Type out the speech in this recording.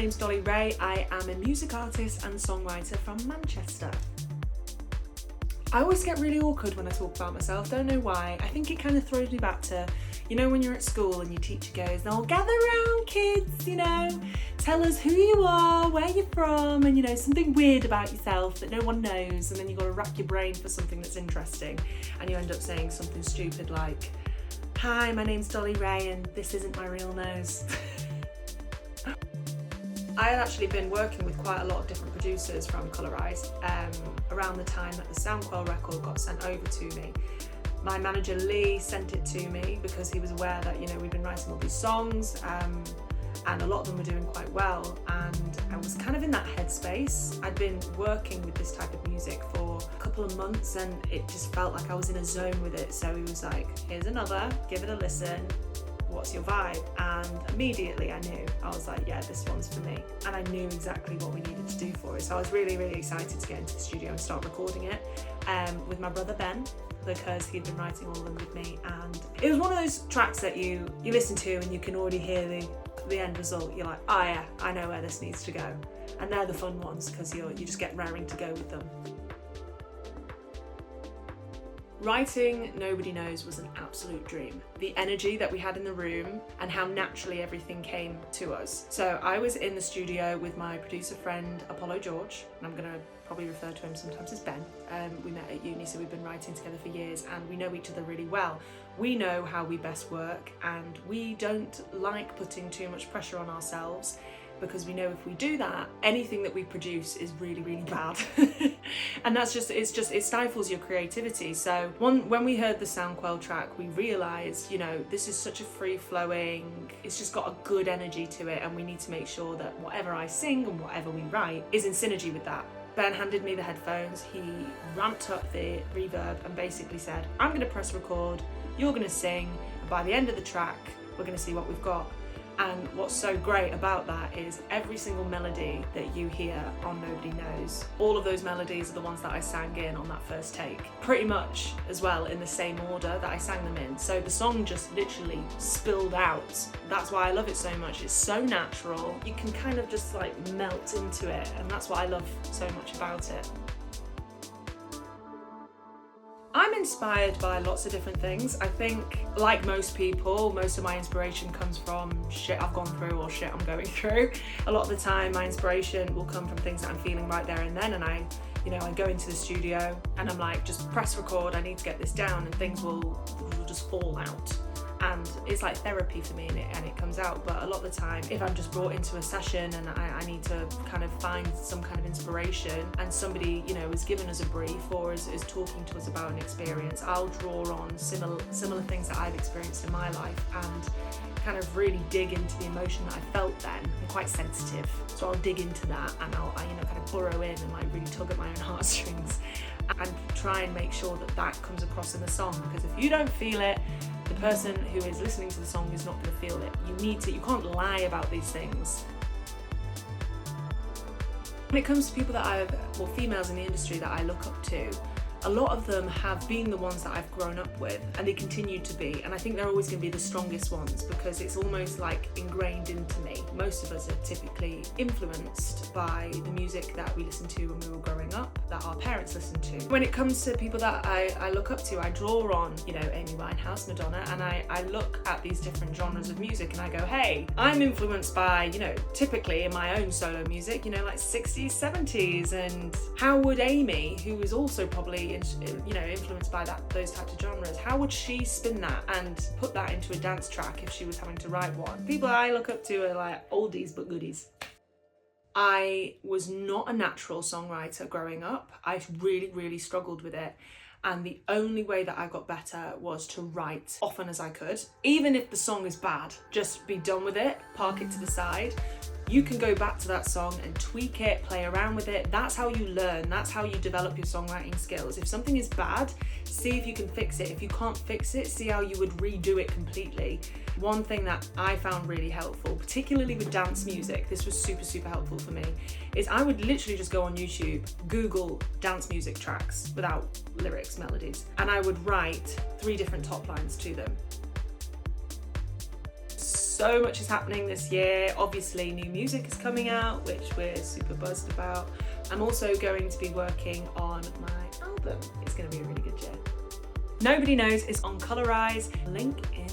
name's Dolly Rae. I am a music artist and songwriter from Manchester. I always get really awkward when I talk about myself, don't know why. I think it kind of throws me back to, you know, when you're at school and your teacher goes, "Now gather round kids, you know, tell us who you are, where you're from, and you know, something weird about yourself that no one knows," and then you've got to rack your brain for something that's interesting, and you end up saying something stupid like, "Hi, my name's Dolly Rae and this isn't my real nose." I had actually been working with quite a lot of different producers from Colorize around the time that the Sound Quelle record got sent over to me. My manager Lee sent it to me because he was aware that, you know, we'd been writing all these songs and a lot of them were doing quite well, and I was kind of in that headspace. I'd been working with this type of music for a couple of months and it just felt like I was in a zone with it, so he was like, "Here's another, give it a listen. What's your vibe?" And immediately I knew. I was like, yeah, this one's for me. And I knew exactly what we needed to do for it. So I was really, really excited to get into the studio and start recording it with my brother Ben, because he'd been writing all of them with me. And it was one of those tracks that you listen to and you can already hear the end result. You're like, oh yeah, I know where this needs to go. And they're the fun ones because you just get raring to go with them. Writing Nobody Knows was an absolute dream. The energy that we had in the room and how naturally everything came to us. So I was in the studio with my producer friend Apollo George, and I'm gonna probably refer to him sometimes as Ben. We met at uni, so we've been writing together for years and we know each other really well. We know how we best work and we don't like putting too much pressure on ourselves, because we know if we do that, anything that we produce is really, really bad. And that's just, it stifles your creativity. So when we heard the Sound Quelle track, we realised, you know, this is such a free-flowing, it's just got a good energy to it, and we need to make sure that whatever I sing and whatever we write is in synergy with that. Ben handed me the headphones, he ramped up the reverb and basically said, "I'm gonna press record, you're gonna sing, and by the end of the track, we're gonna see what we've got." And what's so great about that is every single melody that you hear on Nobody Knows, all of those melodies are the ones that I sang in on that first take, pretty much as well in the same order that I sang them in. So the song just literally spilled out. That's why I love it so much. It's so natural. You can kind of just like melt into it, and that's what I love so much about it. I'm inspired by lots of different things. I think, like most people, most of my inspiration comes from shit I've gone through or shit I'm going through. A lot of the time, my inspiration will come from things that I'm feeling right there and then, and I go into the studio and I'm like, just press record, I need to get this down, and things will just fall out. And it's like therapy for me, and it comes out. But a lot of the time, if I'm just brought into a session and I need to kind of find some kind of inspiration, and somebody, you know, has given us a brief or is talking to us about an experience, I'll draw on similar things that I've experienced in my life and kind of really dig into the emotion that I felt then. I'm quite sensitive, so I'll dig into that and I'll kind of burrow in and like really tug at my own heartstrings and try and make sure that that comes across in the song, because if you don't feel it, the person who is listening to the song is not going to feel it. You can't lie about these things. When it comes to people that females in the industry that I look up to, a lot of them have been the ones that I've grown up with, and they continue to be, and I think they're always going to be the strongest ones because it's almost like ingrained into me. Most of us are typically influenced by the music that we listened to when we were growing up, that our parents listened to. When it comes to people that I look up to, I draw on, you know, Amy Winehouse, Madonna, and I look at these different genres of music and I go, hey, I'm influenced by, you know, typically in my own solo music, you know, like 60s, 70s, and how would Amy, who is also probably influenced by those types of genres, how would she spin that and put that into a dance track if she was having to write one? People I look up to are like oldies but goodies. I was not a natural songwriter growing up. I really, really struggled with it. And the only way that I got better was to write often as I could. Even if the song is bad, just be done with it, park it to the side. You can go back to that song and tweak it, play around with it. That's how you learn. That's how you develop your songwriting skills. If something is bad, see if you can fix it. If you can't fix it, see how you would redo it completely. One thing that I found really helpful, particularly with dance music, this was super, super helpful for me, is I would literally just go on YouTube, Google dance music tracks without lyrics, melodies, and I would write 3 different top lines to them. So much is happening this year. Obviously new music is coming out, which we're super buzzed about. I'm also going to be working on my album. It's going to be a really good year. Nobody Knows is on Colorize, link in